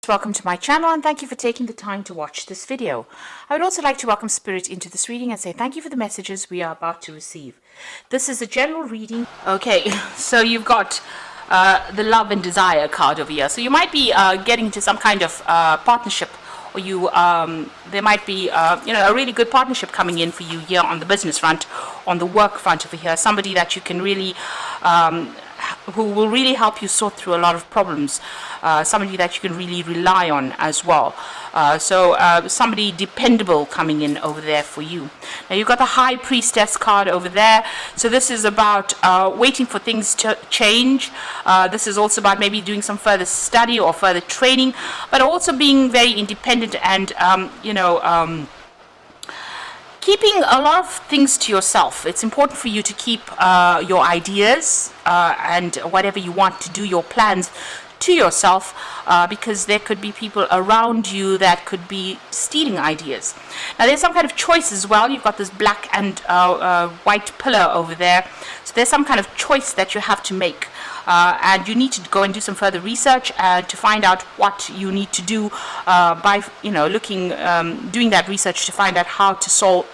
welcome to my channel and thank you for taking the time to watch this video. I would also like to welcome Spirit into this reading and say thank you for the messages we are about to receive. This is a general reading. Okay, so you've got the love and desire card over here. So you might be getting into some kind of partnership, or there might be a really good partnership coming in for you here on the business front, on the work front over here. Somebody that you can really who will really help you sort through a lot of problems, somebody that you can really rely on as well. So somebody dependable coming in over there for you. Now you've got the High Priestess card over there. So this is about waiting for things to change. This is also about maybe doing some further study or further training, but also being very independent and keeping a lot of things to yourself. It's important for you to keep your ideas and whatever you want to do, your plans, to yourself, because there could be people around you that could be stealing ideas. Now there's some kind of choice as well. You've got this black and white pillar over there. So there's some kind of choice that you have to make. And you need to go and do some further research to find out what you need to do by doing that research to find out how to solve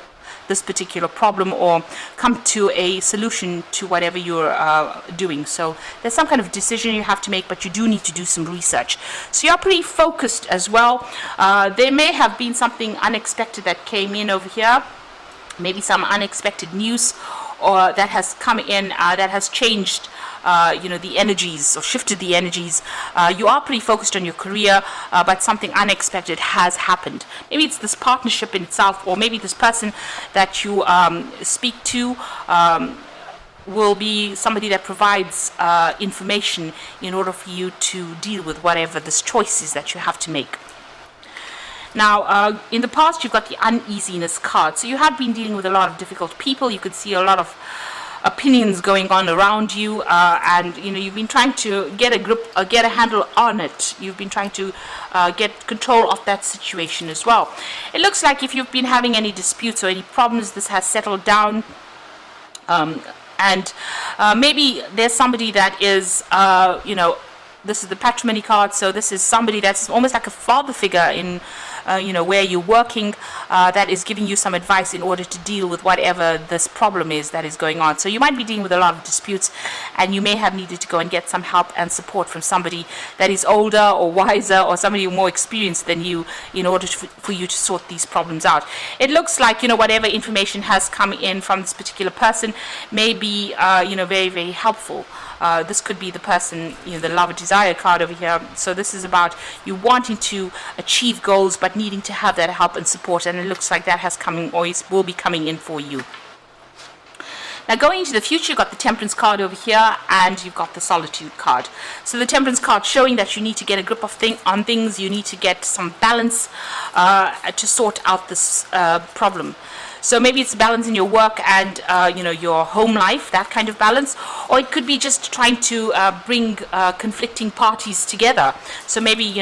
this particular problem or come to a solution to whatever you're doing. So there's some kind of decision you have to make, but you do need to do some research. So you're pretty focused as well. There may have been something unexpected that came in over here, maybe some unexpected news or that has come in that has changed the energies or shifted the energies. You are pretty focused on your career, but something unexpected has happened. Maybe it's this partnership in itself, or maybe this person that you speak to will be somebody that provides information in order for you to deal with whatever this choice is that you have to make. Now, in the past, you've got the uneasiness card. So you have been dealing with a lot of difficult people. You could see a lot of opinions going on around you, and you've been trying to get a handle on it. You've been trying to get control of that situation as well. It looks like if you've been having any disputes or any problems, this has settled down. And maybe there's somebody that is, this is the patrimony card, so this is somebody that's almost like a father figure in where you're working, that is giving you some advice in order to deal with whatever this problem is that is going on. So you might be dealing with a lot of disputes, and you may have needed to go and get some help and support from somebody that is older or wiser, or somebody more experienced than you, in order for you to sort these problems out. It looks like whatever information has come in from this particular person may be very, very helpful. This could be the person, the love and desire card over here. So this is about you wanting to achieve goals, but needing to have that help and support. And it looks like that has coming, or will be coming in for you. Now going into the future, you've got the Temperance card over here, and you've got the Solitude card. So the Temperance card showing that you need to get a grip of on things. You need to get some balance to sort out this problem. So maybe it's balance in your work and your home life, that kind of balance, or it could be just trying to bring conflicting parties together. So maybe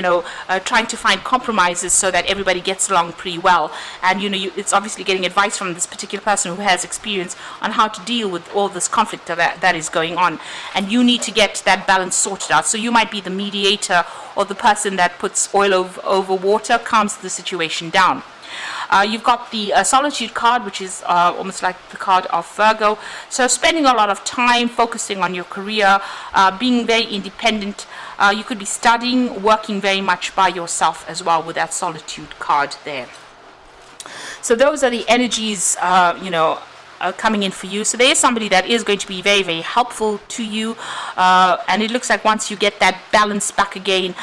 trying to find compromises so that everybody gets along pretty well. And it's obviously getting advice from this particular person who has experience on how to deal with all this conflict that is going on. And you need to get that balance sorted out. So you might be the mediator, or the person that puts oil over water, calms the situation down. You've got the Solitude card, which is almost like the card of Virgo. So spending a lot of time focusing on your career, being very independent. You could be studying, working very much by yourself as well with that Solitude card there. So those are the energies, coming in for you. So there is somebody that is going to be very, very helpful to you, and it looks like once you get that balance back again,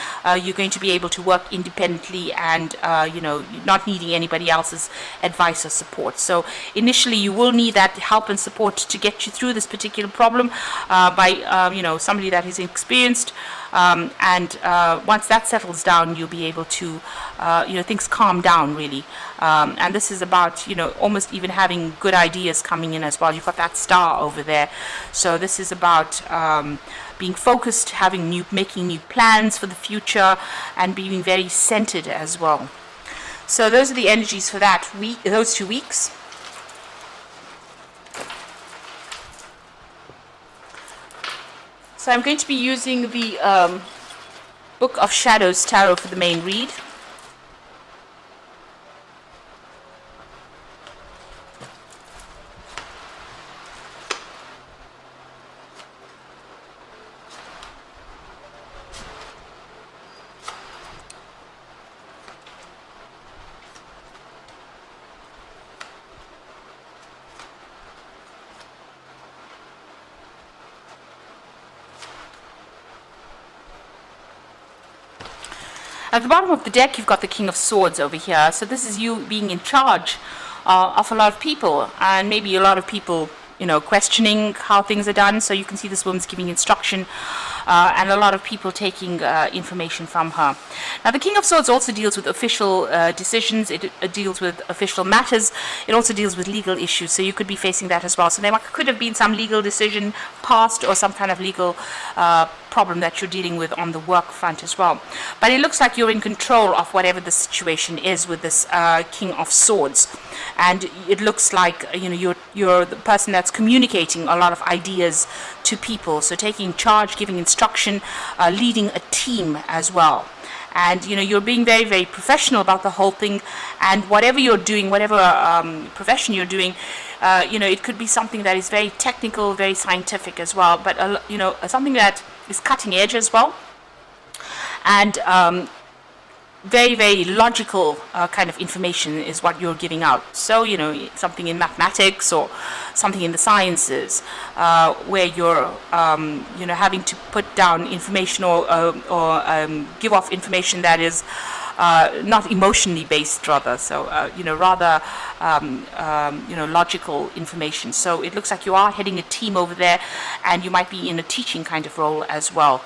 you're going to be able to work independently and not needing anybody else's advice or support. So initially you will need that help and support to get you through this particular problem by somebody that is experienced, and once that settles down, you'll be able to things calm down really, and this is about almost even having good ideas coming in as well. You've got that star over there, so this is about being focused, making new plans for the future, and being very centered as well. So those are the energies for that week, those 2 weeks. So I'm going to be using the Book of Shadows Tarot for the main read. At the bottom of the deck, you've got the King of Swords over here. So this is you being in charge of a lot of people, and maybe a lot of people, questioning how things are done. So you can see this woman's giving instruction, and a lot of people taking information from her. Now, the King of Swords also deals with official decisions. It deals with official matters. It also deals with legal issues. So you could be facing that as well. So there could have been some legal decision passed, or some kind of legal problem that you're dealing with on the work front as well. But it looks like you're in control of whatever the situation is with this King of Swords, and it looks like you're the person that's communicating a lot of ideas to people. So taking charge, giving instruction, leading a team as well. And you're being very, very professional about the whole thing. And whatever you're doing, whatever profession you're doing, it could be something that is very technical, very scientific as well, but something that is cutting edge as well, and very, very logical kind of information is what you're giving out. So something in mathematics or something in the sciences, where you're having to put down information or give off information that is not emotionally based, rather. So rather logical information. So it looks like you are heading a team over there, and you might be in a teaching kind of role as well,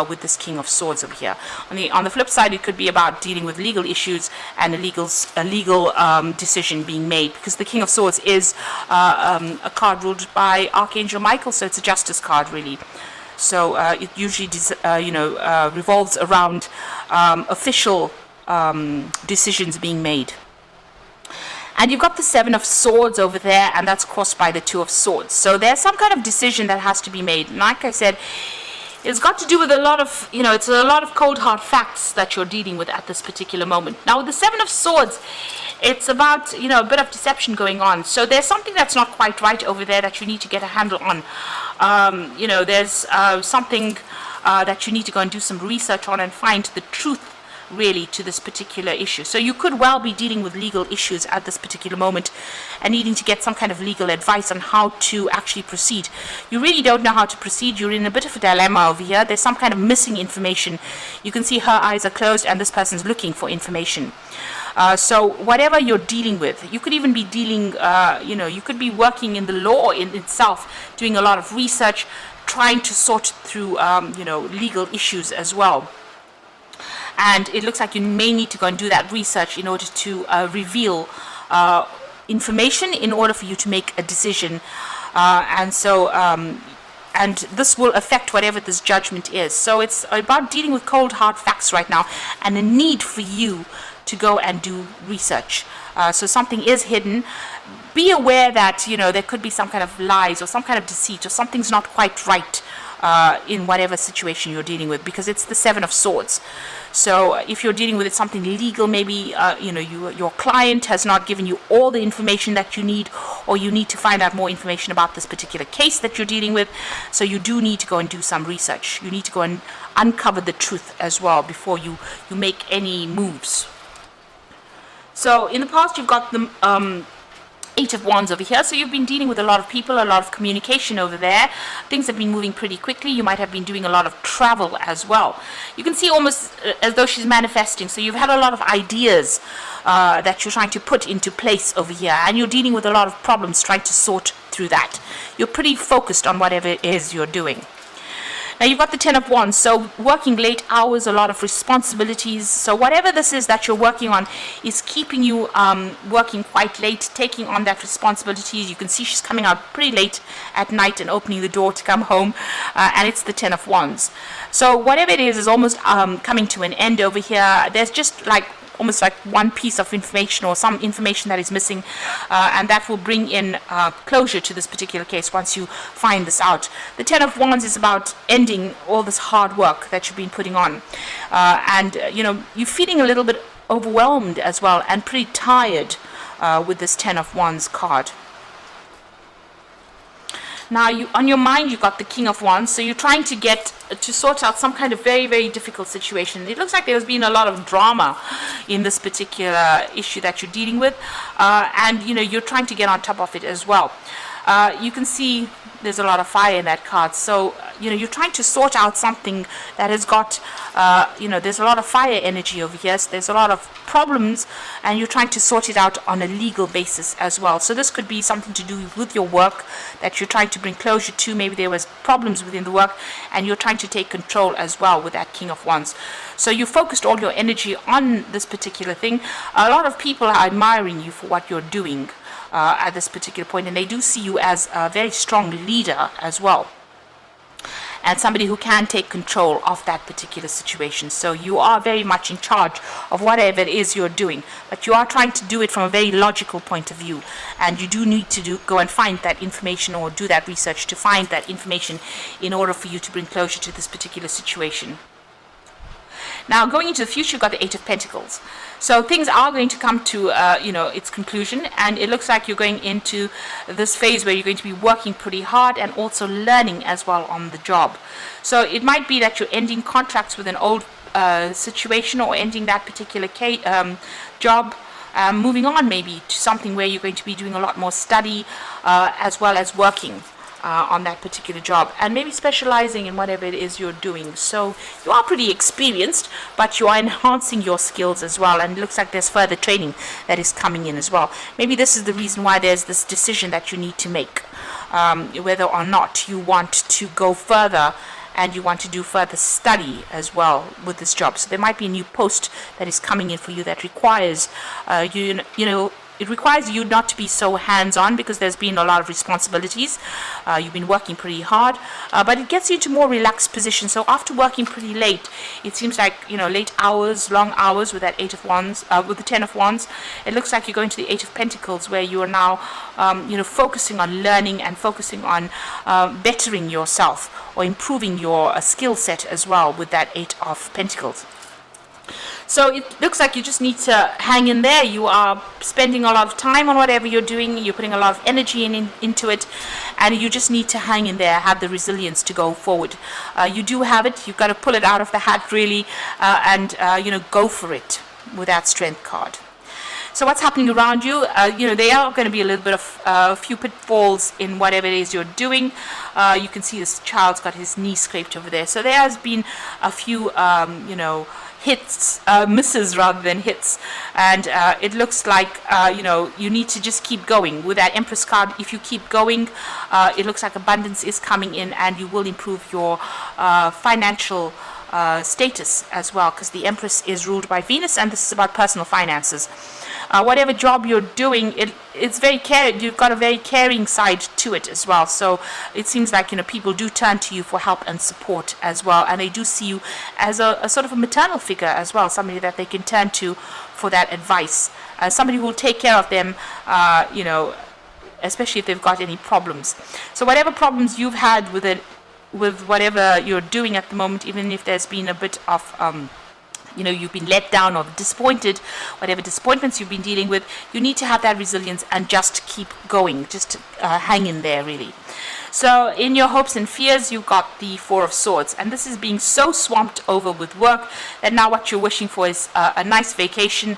with this King of Swords over here. On the flip side, it could be about dealing with legal issues and a legal decision being made, because the King of Swords is a card ruled by Archangel Michael, so it's a justice card, really. So it usually revolves around official decisions being made. And you've got the Seven of Swords over there, and that's crossed by the Two of Swords. So there's some kind of decision that has to be made. And like I said, it's got to do with a lot of, it's a lot of cold hard facts that you're dealing with at this particular moment. Now, with the Seven of Swords, it's about, a bit of deception going on. So there's something that's not quite right over there that you need to get a handle on. There's something that you need to go and do some research on and find the truth, really, to this particular issue. So you could well be dealing with legal issues at this particular moment and needing to get some kind of legal advice on how to actually proceed. You really don't know how to proceed. You're in a bit of a dilemma over here. There's some kind of missing information. You can see her eyes are closed and this person's looking for information. So whatever you're dealing with, you could even be dealing, you could be working in the law in itself, doing a lot of research, trying to sort through, legal issues as well. And it looks like you may need to go and do that research in order to reveal information in order for you to make a decision. And this will affect whatever this judgment is. So it's about dealing with cold, hard facts right now, and a need for you to go and do research. So something is hidden. Be aware that, there could be some kind of lies or some kind of deceit, or something's not quite right in whatever situation you're dealing with, because it's the Seven of Swords. So if you're dealing with something legal, maybe your client has not given you all the information that you need, or you need to find out more information about this particular case that you're dealing with. So you do need to go and do some research. You need to go and uncover the truth as well before you make any moves. So in the past, you've got the Eight of Wands over here. So you've been dealing with a lot of people, a lot of communication over there. Things have been moving pretty quickly. You might have been doing a lot of travel as well. You can see almost as though she's manifesting. So you've had a lot of ideas that you're trying to put into place over here, and you're dealing with a lot of problems trying to sort through that. You're pretty focused on whatever it is you're doing. Now you've got the Ten of Wands, so working late hours, a lot of responsibilities. So whatever this is that you're working on is keeping you working quite late, taking on that responsibilities. You can see she's coming out pretty late at night and opening the door to come home, and it's the Ten of Wands. So whatever it is almost coming to an end over here. There's just like almost like one piece of information or some information that is missing, and that will bring in closure to this particular case once you find this out. The Ten of Wands is about ending all this hard work that you've been putting on, and you're feeling a little bit overwhelmed as well and pretty tired with this Ten of Wands card. Now, on your mind, you've got the King of Wands, so you're trying to sort out some kind of very, very difficult situation. It looks like there's been a lot of drama in this particular issue that you're dealing with, and you're trying to get on top of it as well. You can see there's a lot of fire in that card, so you're trying to sort out something that has got there's a lot of fire energy over here, so there's a lot of problems, and you're trying to sort it out on a legal basis as well. So this could be something to do with your work that you're trying to bring closure to. Maybe there was problems within the work and you're trying to take control as well with that King of Wands. So you focused all your energy on this particular thing. A lot of people are admiring you for what you're doing at this particular point, and they do see you as a very strong leader as well, and somebody who can take control of that particular situation. So you are very much in charge of whatever it is you're doing, but you are trying to do it from a very logical point of view, and you do need to go and find that information or do that research to find that information in order for you to bring closure to this particular situation. Now, going into the future, you've got the Eight of Pentacles. So things are going to come to, its conclusion, and it looks like you're going into this phase where you're going to be working pretty hard and also learning as well on the job. So it might be that you're ending contracts with an old situation, or ending that particular job, moving on maybe to something where you're going to be doing a lot more study as well as working on that particular job, and maybe specializing in whatever it is you're doing. So you are pretty experienced, but you are enhancing your skills as well, and it looks like there's further training that is coming in as well. Maybe this is the reason why there's this decision that you need to make, whether or not you want to go further and you want to do further study as well with this job. So there might be a new post that is coming in for you that requires it requires you not to be so hands-on, because there's been a lot of responsibilities. You've been working pretty hard, but it gets you into more relaxed position. So after working pretty late, it seems like, late hours, long hours with that Eight of Wands, with the Ten of Wands, it looks like you're going to the Eight of Pentacles, where you are now, focusing on learning and focusing on bettering yourself or improving your skill set as well with that Eight of Pentacles. So it looks like you just need to hang in there. You are spending a lot of time on whatever you're doing. You're putting a lot of energy into it, and you just need to hang in there, have the resilience to go forward. You do have it. You've got to pull it out of the hat, really, and go for it with that Strength card. So what's happening around you? There are going to be a little bit of a few pitfalls in whatever it is you're doing. You can see this child's got his knee scraped over there. So there has been a few, hits, misses rather than hits, and it looks like you need to just keep going with that Empress card. If you keep going, it looks like abundance is coming in, and you will improve your financial status as well, because the Empress is ruled by Venus, and this is about personal finances. Whatever job you're doing, it's very caring. You've got a very caring side to it as well. So it seems like people do turn to you for help and support as well, and they do see you as a sort of a maternal figure as well, somebody that they can turn to for that advice, somebody who will take care of them, especially if they've got any problems. So whatever problems you've had with it, with whatever you're doing at the moment, even if there's been a bit of you've been let down or disappointed, whatever disappointments you've been dealing with, you need to have that resilience and just keep going, just hang in there, really. So in your hopes and fears, you've got the Four of Swords, and this is being so swamped over with work that now what you're wishing for is a nice vacation,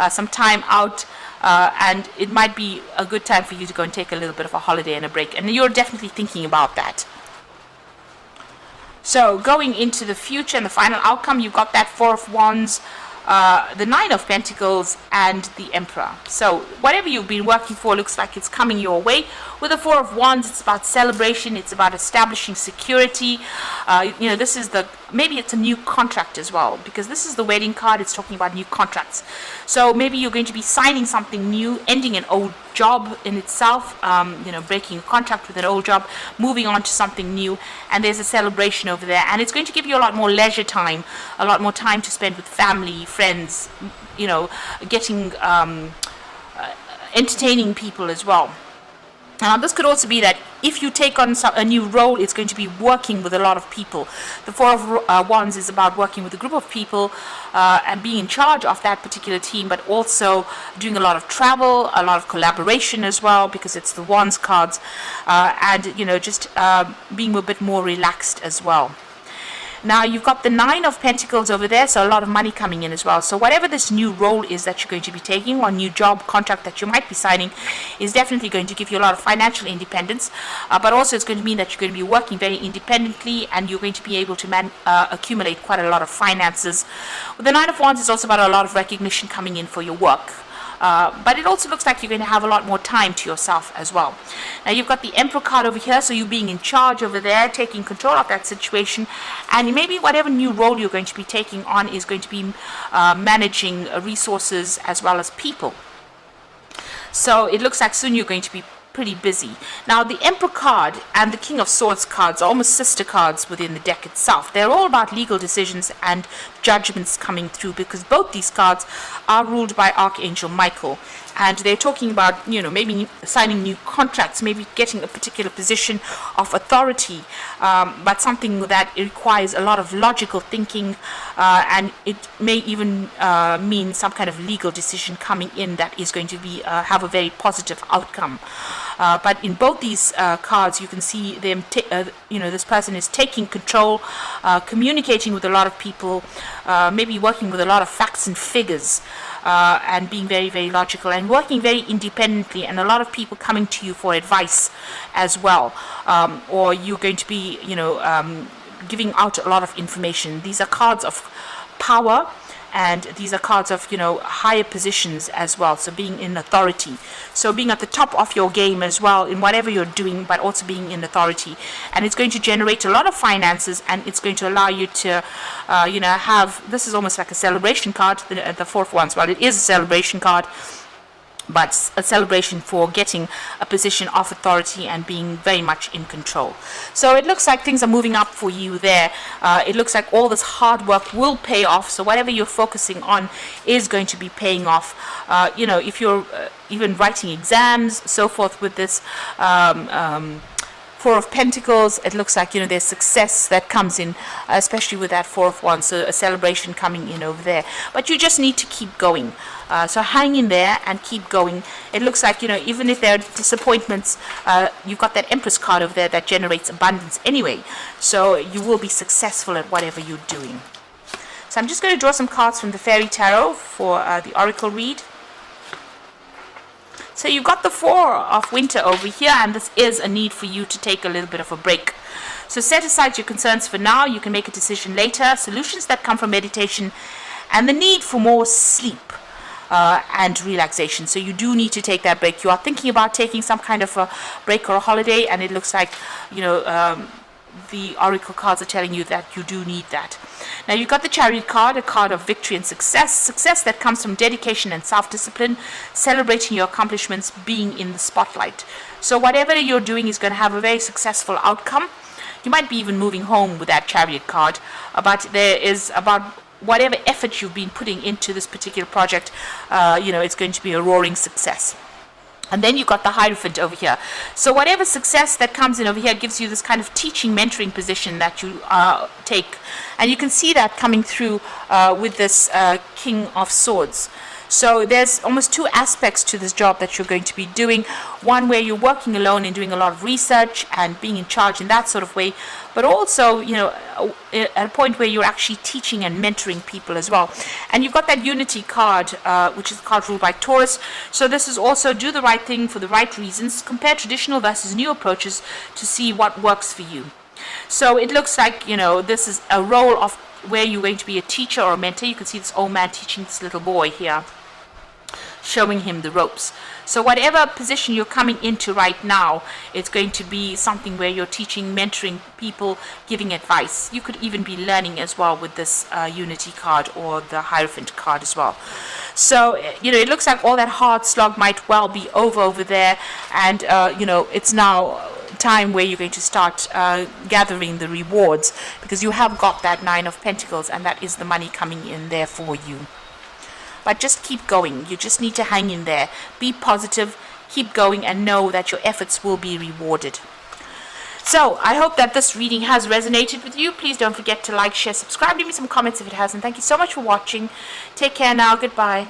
some time out, and it might be a good time for you to go and take a little bit of a holiday and a break, and you're definitely thinking about that. So going into the future and the final outcome, you've got that Four of Wands, the Nine of Pentacles, and the Emperor. So whatever you've been working for looks like it's coming your way. With the Four of Wands, it's about celebration. It's about establishing security. This is maybe it's a new contract as well, because this is the wedding card. It's talking about new contracts. So maybe you're going to be signing something new, ending an old job in itself, breaking a contract with an old job, moving on to something new, and there's a celebration over there, and it's going to give you a lot more leisure time, a lot more time to spend with family, friends, getting entertaining people as well. Now, this could also be that if you take on a new role, it's going to be working with a lot of people. The Four of Wands is about working with a group of people and being in charge of that particular team, but also doing a lot of travel, a lot of collaboration as well, because it's the Wands cards, and just being a bit more relaxed as well. Now, you've got the Nine of Pentacles over there, so a lot of money coming in as well. So whatever this new role is that you're going to be taking, or new job contract that you might be signing, is definitely going to give you a lot of financial independence, but also it's going to mean that you're going to be working very independently, and you're going to be able to accumulate quite a lot of finances. With the Nine of Wands, it's also about a lot of recognition coming in for your work. But it also looks like you're going to have a lot more time to yourself as well. Now, you've got the Emperor card over here, so you being in charge over there, taking control of that situation, and maybe whatever new role you're going to be taking on is going to be managing resources as well as people. So it looks like soon you're going to be pretty busy. Now, the Emperor card and the King of Swords cards are almost sister cards within the deck itself. They're all about legal decisions and judgments coming through, because both these cards are ruled by Archangel Michael, and they're talking about maybe signing new contracts, maybe getting a particular position of authority, but something that requires a lot of logical thinking, and it may even mean some kind of legal decision coming in that is going to be have a very positive outcome. But in both these cards, you can see them. This person is taking control, communicating with a lot of people, maybe working with a lot of facts and figures, and being very, very logical and working very independently. And a lot of people coming to you for advice as well, or you're going to be, giving out a lot of information. These are cards of power. And these are cards of, higher positions as well. So being in authority. So being at the top of your game as well in whatever you're doing, but also being in authority. And it's going to generate a lot of finances, and it's going to allow you to, have, this is almost like a celebration card, the Four of Wands. Well, it is a celebration card, but a celebration for getting a position of authority and being very much in control. So it looks like things are moving up for you there. It looks like all this hard work will pay off. So whatever you're focusing on is going to be paying off. If you're even writing exams, so forth with this Four of Pentacles, it looks like there's success that comes in, especially with that Four of Wands, so a celebration coming in over there. But you just need to keep going. So hang in there and keep going. It looks like even if there are disappointments, you've got that Empress card over there that generates abundance anyway. So you will be successful at whatever you're doing. So I'm just going to draw some cards from the Fairy Tarot for the Oracle read. So you've got the Four of Winter over here, and this is a need for you to take a little bit of a break. So set aside your concerns for now. You can make a decision later. Solutions that come from meditation, and the need for more sleep and relaxation. So you do need to take that break. You are thinking about taking some kind of a break or a holiday, and it looks like the Oracle cards are telling you that you do need that. Now, you've got the Chariot card, a card of victory and success that comes from dedication and self-discipline, celebrating your accomplishments, being in the spotlight. So whatever you're doing is going to have a very successful outcome. You might be even moving home with that Chariot card, but there is about whatever effort you've been putting into this particular project, it's going to be a roaring success. And then you've got the Hierophant over here. So whatever success that comes in over here gives you this kind of teaching, mentoring position that you take. And you can see that coming through with this King of Swords. So there's almost two aspects to this job that you're going to be doing. One where you're working alone and doing a lot of research and being in charge in that sort of way. But also, at a point where you're actually teaching and mentoring people as well. And you've got that Unity card, which is a card ruled by Taurus. So this is also do the right thing for the right reasons. Compare traditional versus new approaches to see what works for you. So it looks like, this is a role of where you're going to be a teacher or a mentor. You can see this old man teaching this little boy here, showing him the ropes. So whatever position you're coming into right now, it's going to be something where you're teaching, mentoring people, giving advice. You could even be learning as well with this Unity card or the Hierophant card as well. So, it looks like all that hard slog might well be over there, and, it's now time where you're going to start gathering the rewards, because you have got that Nine of Pentacles, and that is the money coming in there for you. but just keep going. You just need to hang in there. Be positive, keep going, and know that your efforts will be rewarded. So I hope that this reading has resonated with you. Please don't forget to like, share, subscribe. Leave me some comments if it hasn't. Thank you so much for watching. Take care now. Goodbye.